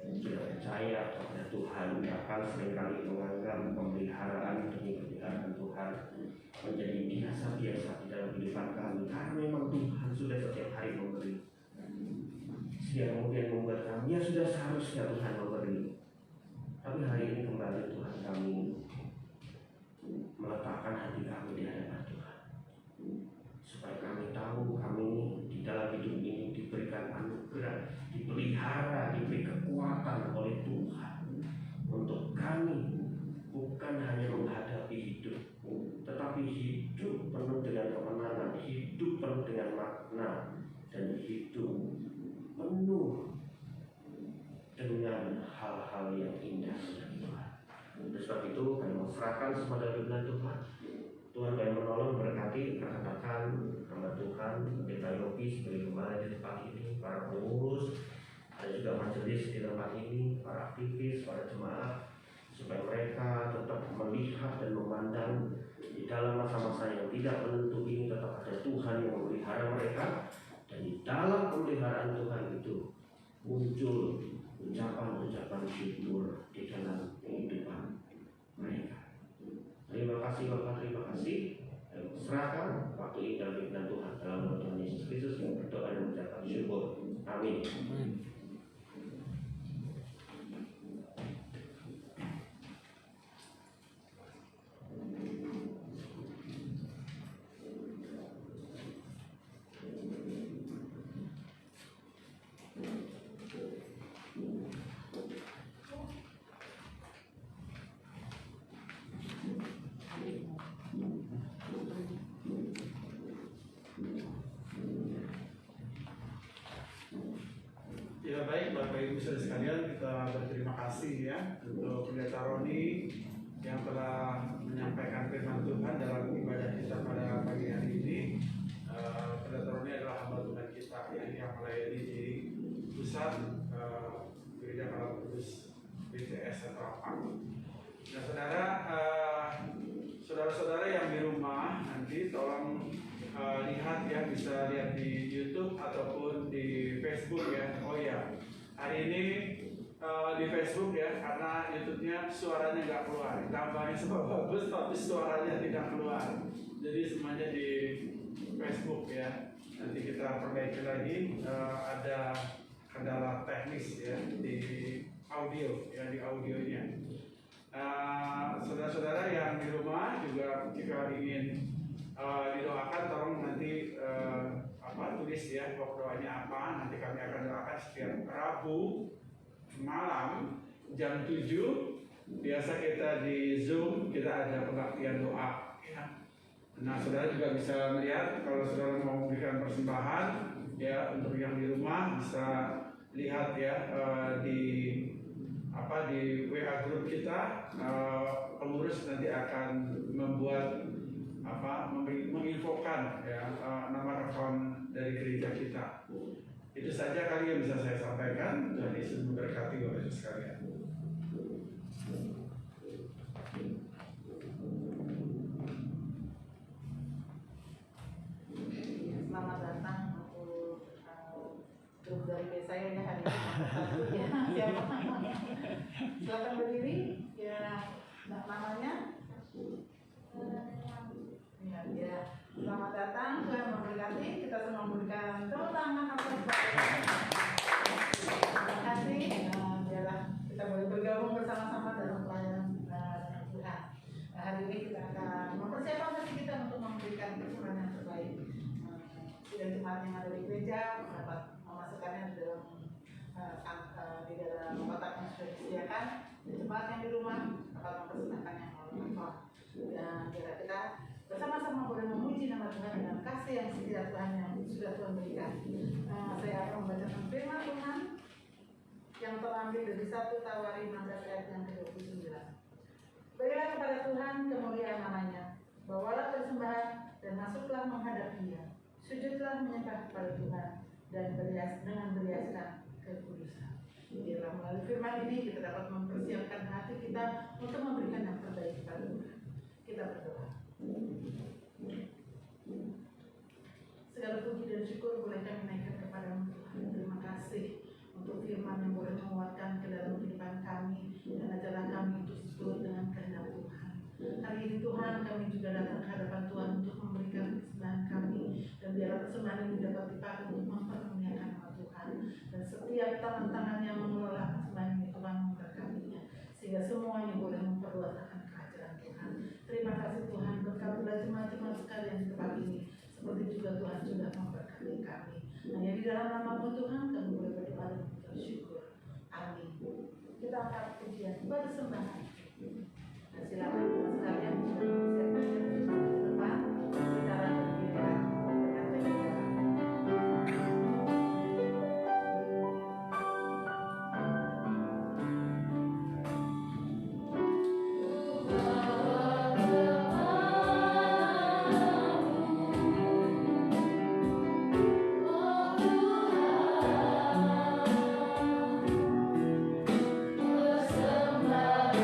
C: sudah percaya kepada Tuhan, bahkan seringkali menganggap pemeliharaan demi pemeliharaan Tuhan menjadi biasa-biasa di dalam kehidupan kami, karena memang Tuhan sudah setiap hari memberi. Sehingga kemudian membuat kami, ya sudah seharusnya Tuhan memberi. Tapi hari ini kembali Tuhan, kami meletakkan hati kami di hadapan Tuhan, supaya kami tahu kami di dalam hidup ini diberikan anugerah, dipelihara, diberi kekuatan oleh Tuhan untuk kami bukan hanya menghadapi hidup, tetapi hidup penuh dengan kemenangan, hidup penuh dengan makna, dan hidup penuh dengan hal-hal yang indah dari Tuhan. Oleh sebab itu kami serahkan semua dalam firman Tuhan. Tuhan yang menolong, berkati, katakan hamba Tuhan, Pendeta Yopi sebagai gembala di tempat ini, para pengurus, ada juga majelis di tempat ini, para aktivis, para jemaat, supaya mereka tetap melihat dan memandang di dalam masa-masa yang tidak menentu ini tetap ada Tuhan yang memelihara mereka, dan di dalam pemeliharaan Tuhan itu muncul ucapan-ucapan syukur di dalam kehidupan mereka. Terima kasih Bapak, terima kasih. Serahkan waktu ini dalam firman Tuhan dalam nama Tuhan Yesus Kristus yang berdoa dan mengucapkan syukur. Amin.
A: Ya baik Bapak Ibu Saudara sekalian, kita berterima kasih ya untuk Pendeta Roni yang telah menyampaikan firman Tuhan dalam ibadah kita pada pagi hari ini. Pendeta Roni adalah hamba Tuhan kita yang melayani di pusat Gereja Para Kudus BTS Terapak. Nah saudara-saudara yang di rumah nanti tolong lihat ya, bisa lihat di YouTube ataupun di Facebook ya. Oh ya, hari ini di Facebook ya, karena YouTube-nya suaranya nggak keluar, gambarnya semua bagus tapi suaranya tidak keluar. Jadi semuanya di Facebook ya. Nanti kita perbaiki lagi, ada kendala teknis ya di audio ya, di audionya. Saudara-saudara yang di rumah juga jika ingin didoakan, tolong nanti tulis ya pokok doanya apa. Nanti kami akan doakan setiap Rabu malam jam 7. Biasa kita di Zoom kita ada pembaktian doa ya. Nah saudara juga bisa melihat kalau saudara mau memberikan persembahan ya, untuk yang di rumah bisa lihat ya di WA grup kita. Pengurus nanti akan membuat menginfokan ya nama akun dari gereja kita. Itu saja kali yang bisa saya sampaikan. Tuhan Yesus memberkati Bapak Ibu sekalian.
B: Selamat datang untuk grup dari saya ya hari ini. Ya, siapa namanya? Silakan berdiri. Ya, namanya. Ya, selamat datang, Tuhan memberkati. Kita semua memberikan tepuk tangan atas Bapak. Terima kasih. Biarlah kita boleh bergabung memberikan persembahan yang terbaik. Sidang Jumat yang ada di gereja dapat memasukkannya di dalam kotak yang sudah disediakan. Jemaat yang di rumah dapat mempersembahkannya melalui kantong. Dan biar kita bersama-sama boleh memuji nama Tuhan dengan kasih yang setia Tuhan yang sudah Tuhan berikan. Saya akan membacakan firman Tuhan yang terambil dari 1 Tawari 16 ayat yang ke-29. Berilah kepada Tuhan kemuliaan namanya, bawalah persembahan dan masuklah menghadap Dia. Sujudlah menyembah kepada Tuhan dan dengan beriaskan kekudusan. Biarlah melalui firman ini kita dapat mempersiapkan hati kita untuk memberikan yang terbaik kepada Tuhan. Kita berdoa. Segala puji dan syukur boleh kami naikkan kepada-Mu Tuhan. Terima kasih untuk firman yang boleh menguatkan ke dalam kehidupan kami dan ajarlah kami untuk seturut dengan kehendak Tuhan. Hari ini Tuhan kami juga datang ke hadapan Tuhan untuk memberikan persembahan kami, dan biarlah persembahan ini dapat dipakai untuk mempermuliakan nama Tuhan, dan setiap tangan-tangan yang mengelola persembahan ini Tuhan memberkatinya sehingga semuanya boleh memperluas akan kerajaan Tuhan. Terima kasih Tuhan, berkatilah jemaat-jemaat sekalian di tempat ini seperti juga Tuhan sudah memberkati kami. Hanya di dalam nama-Mu Tuhan kami boleh berdoa dan bersyukur. Amin. Kita angkat pujian persembahan. Dan silakan teman sekalian sudah bersiap ke depan. Kita akan berdiri dengan tegak.
D: Bersembahku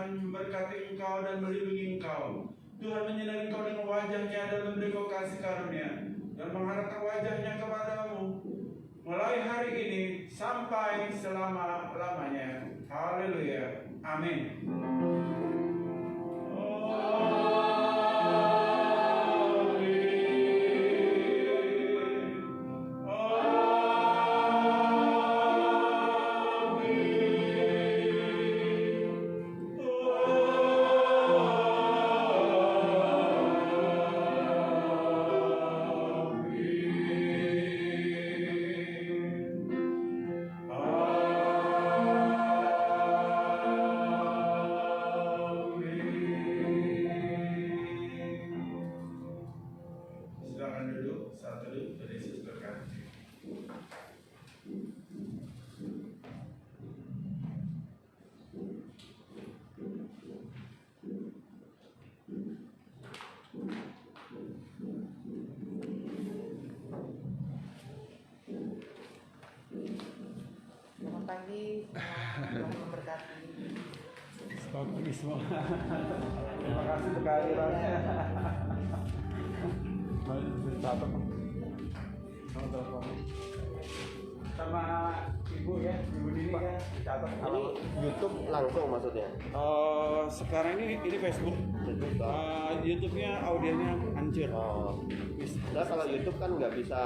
A: Tuhan memberkati engkau dan melindungi engkau. Tuhan menyinari engkau dengan wajahnya dan memberi kau kasih karunia dan mengharapkan wajahnya kepadamu mulai hari ini sampai selama-lamanya. Haleluya. Amin. Silakan duduk, saat duduk, Tuhan Yesus berkati.
B: Selamat pagi, Tuhan memberkati.
A: Selamat pagi semua. Terima kasih untuk kehadirannya. Catat sama ibu ya, ibu Dini ya, catat.
C: Ini YouTube langsung maksudnya?
A: Sekarang ini Facebook. YouTube-nya audionya hancur.
C: Oh. Nah, kalau YouTube kan nggak bisa